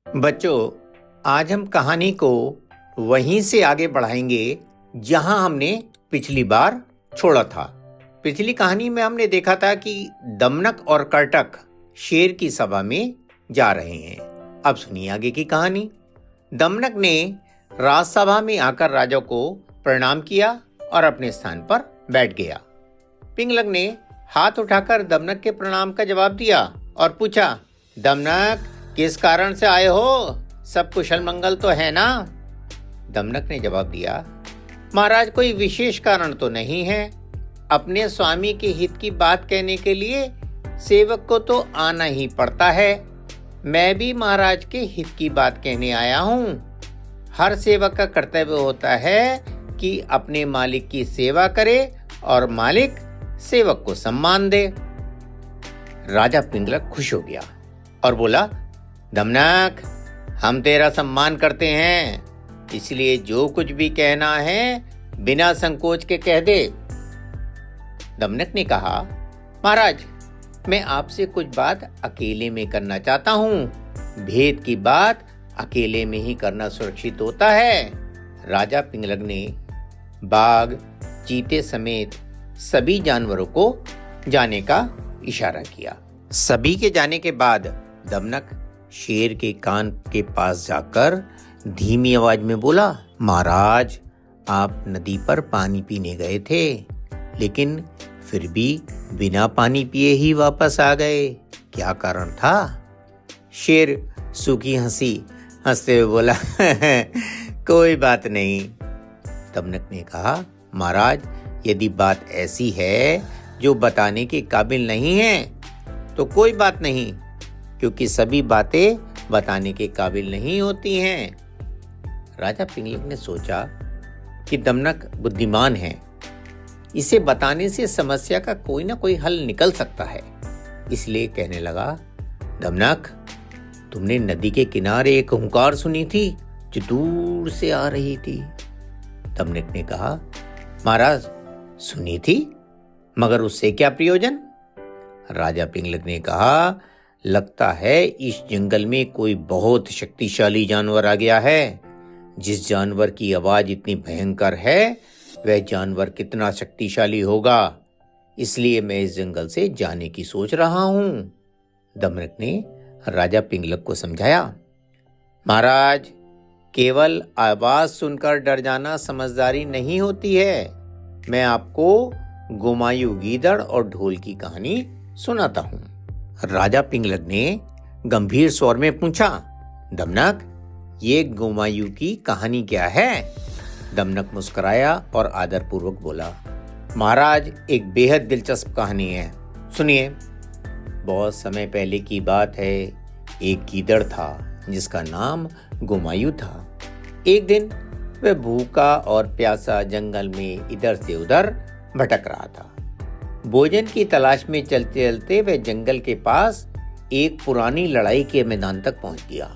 बच्चों, आज हम कहानी को वहीं से आगे बढ़ाएंगे जहां हमने पिछली बार छोड़ा था। पिछली कहानी में हमने देखा था कि दमनक और कर्टक शेर की सभा में जा रहे हैं। अब सुनिए आगे की कहानी। दमनक ने राजसभा में आकर राजा को प्रणाम किया और अपने स्थान पर बैठ गया। पिंगलक ने हाथ उठाकर दमनक के प्रणाम का जवाब दिया और पूछा, दमनक, किस कारण से आए हो? सब कुशल मंगल तो है ना? दमनक ने जवाब दिया, महाराज, कोई विशेष कारण तो नहीं है। अपने स्वामी के हित की बात कहने के लिए सेवक को तो आना ही पड़ता है। मैं भी महाराज के हित की बात कहने आया हूँ। हर सेवक का कर्तव्य होता है कि अपने मालिक की सेवा करे और मालिक सेवक को सम्मान दे। राजा पिंगलक खुश हो गया और बोला, दमनक, हम तेरा सम्मान करते हैं, इसलिए जो कुछ भी कहना है बिना संकोच के कह दे। दमनक ने कहा, महाराज, मैं आपसे कुछ बात अकेले में करना चाहता हूँ। भेद की बात अकेले में ही करना सुरक्षित होता है। राजा पिंगलक ने बाघ, चीते समेत सभी जानवरों को जाने का इशारा किया। सभी के जाने के बाद दमनक शेर के कान के पास जाकर धीमी आवाज में बोला, महाराज, आप नदी पर पानी पीने गए थे, लेकिन फिर भी बिना पानी पिए ही वापस आ गए। क्या कारण था? शेर सूखी हंसी हंसते हुए बोला, कोई बात नहीं। दमनक ने कहा, महाराज, यदि बात ऐसी है जो बताने के काबिल नहीं है तो कोई बात नहीं, क्योंकि सभी बातें बताने के काबिल नहीं होती हैं। राजा पिंगलक ने सोचा कि दमनक बुद्धिमान है, इसे बताने से समस्या का कोई ना कोई हल निकल सकता है। इसलिए कहने लगा, दमनक, तुमने नदी के किनारे एक हुंकार सुनी थी जो दूर से आ रही थी? दमनक ने कहा, महाराज, सुनी थी, मगर उससे क्या प्रयोजन? राजा पिंगलक ने कहा, लगता है इस जंगल में कोई बहुत शक्तिशाली जानवर आ गया है। जिस जानवर की आवाज इतनी भयंकर है, वह जानवर कितना शक्तिशाली होगा, इसलिए मैं इस जंगल से जाने की सोच रहा हूं। दमनक ने राजा पिंगलक को समझाया, महाराज, केवल आवाज सुनकर डर जाना समझदारी नहीं होती है। मैं आपको गुमायू गीदड़ और ढोल की कहानी सुनाता हूं। राजा पिंगलक ने गंभीर स्वर में पूछा, दमनक, ये गुमायू की कहानी क्या है? दमनक मुस्कुराया और आदरपूर्वक बोला, महाराज, एक बेहद दिलचस्प कहानी है, सुनिए। बहुत समय पहले की बात है। एक गीदड़ था जिसका नाम गुमायू था। एक दिन वह भूखा और प्यासा जंगल में इधर से उधर भटक रहा था। भोजन की तलाश में चलते चलते वह जंगल के पास एक पुरानी लड़ाई के मैदान तक पहुंच गया।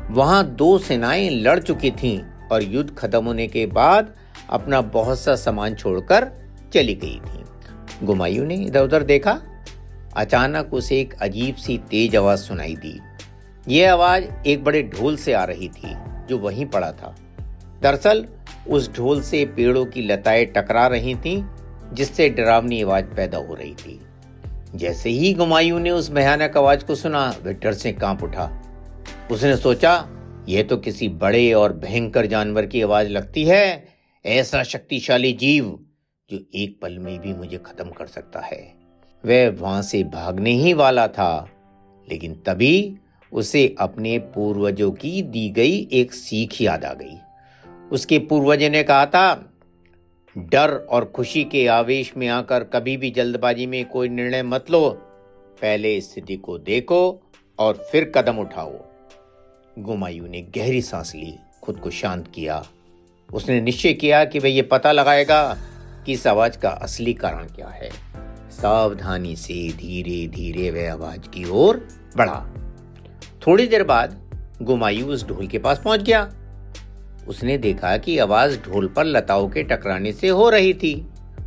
वहां दो सेनाएं लड़ चुकी थीं और युद्ध खत्म होने के बाद अपना बहुत सा सामान छोड़कर चली गई थीं। गुमायू ने इधर उधर देखा। अचानक उसे एक अजीब सी तेज आवाज सुनाई दी। यह आवाज एक बड़े ढोल से आ रही थी जो वहीं पड़ा था। दरअसल उस ढोल से पेड़ों की लताएं टकरा रही थीं, जिससे डरावनी आवाज पैदा हो रही थी। जैसे ही गुमायू ने उस भयानक आवाज को सुना, वह डर से कांप उठा। उसने सोचा, यह तो किसी बड़े और भयंकर जानवर की आवाज लगती है, ऐसा शक्तिशाली जीव जो एक पल में भी मुझे खत्म कर सकता है। वह वहां से भागने ही वाला था, लेकिन तभी उसे अपने पूर्वजों की दी गई एक सीख याद आ गई। उसके पूर्वजों ने कहा था, डर और खुशी के आवेश में आकर कभी भी जल्दबाजी में कोई निर्णय मत लो। पहले स्थिति को देखो और फिर कदम उठाओ। गुमायू ने गहरी सांस ली, खुद को शांत किया। उसने निश्चय किया कि वह यह पता लगाएगा कि इस आवाज का असली कारण क्या है। सावधानी से धीरे धीरे वह आवाज की ओर बढ़ा। थोड़ी देर बाद गुमायू उस ढोल के पास पहुंच गया। उसने देखा कि आवाज ढोल पर लताओं के टकराने से हो रही थी।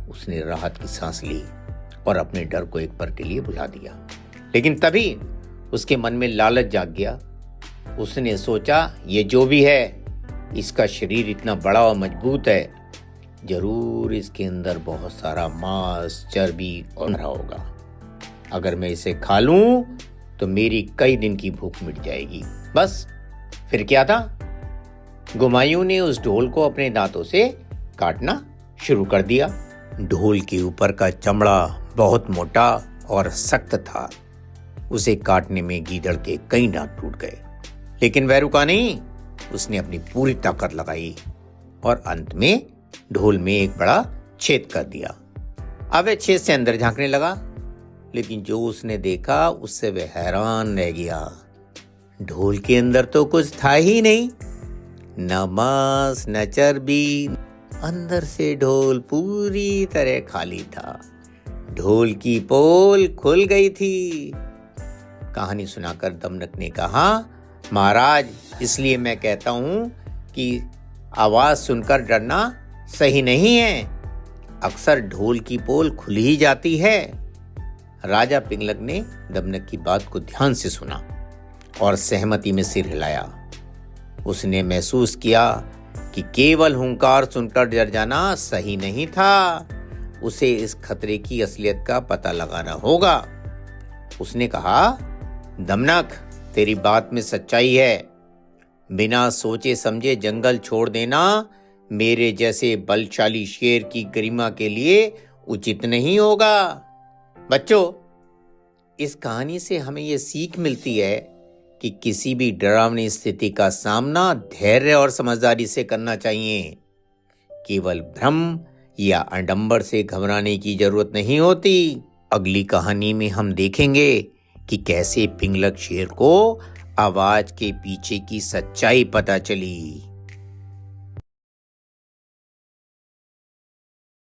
उसने राहत की सांस ली और अपने डर को एक पल के लिए भुला दिया। लेकिन तभी उसके मन में लालच जाग गया। उसने सोचा ये जो भी है, इसका शरीर इतना बड़ा और मजबूत है, जरूर इसके अंदर बहुत सारा मांस, चर्बी और रहा होगा। अगर मैं इसे खा लूं तो मेरी कई दिन की भूख मिट जाएगी। बस फिर क्या था, गुमायूं ने उस ढोल को अपने दांतों से काटना शुरू कर दिया। ढोल के ऊपर का चमड़ा बहुत मोटा और सख्त था। उसे काटने में गीदड़ के कई दांत टूट गए, लेकिन वह रुका नहीं। उसने अपनी पूरी ताकत लगाई और अंत में ढोल में एक बड़ा छेद कर दिया। अब वह छेद से अंदर झांकने लगा, लेकिन जो उसने देखा उससे वह हैरान रह गया। ढोल के अंदर तो कुछ था ही नहीं, न मांस न चर्बी। अंदर से ढोल पूरी तरह खाली था। ढोल की पोल खुल गई थी। कहानी सुनाकर दमनक ने कहा, महाराज, इसलिए मैं कहता हूं कि आवाज सुनकर डरना सही नहीं है। अक्सर ढोल की पोल खुल ही जाती है। राजा पिंगलक ने दमनक की बात को ध्यान से सुना और सहमति में सिर हिलाया। उसने महसूस किया कि केवल हुंकार सुनकर डर जाना सही नहीं था। उसे इस खतरे की असलियत का पता लगाना होगा। उसने कहा, दमनक, तेरी बात में सच्चाई है। बिना सोचे समझे जंगल छोड़ देना मेरे जैसे बलशाली शेर की गरिमा के लिए उचित नहीं होगा। बच्चों, इस कहानी से हमें यह सीख मिलती है कि किसी भी डरावनी स्थिति का सामना धैर्य और समझदारी से करना चाहिए। केवल भ्रम या आडंबर से घबराने की जरूरत नहीं होती। अगली कहानी में हम देखेंगे कि कैसे पिंगलक शेर को आवाज के पीछे की सच्चाई पता चली।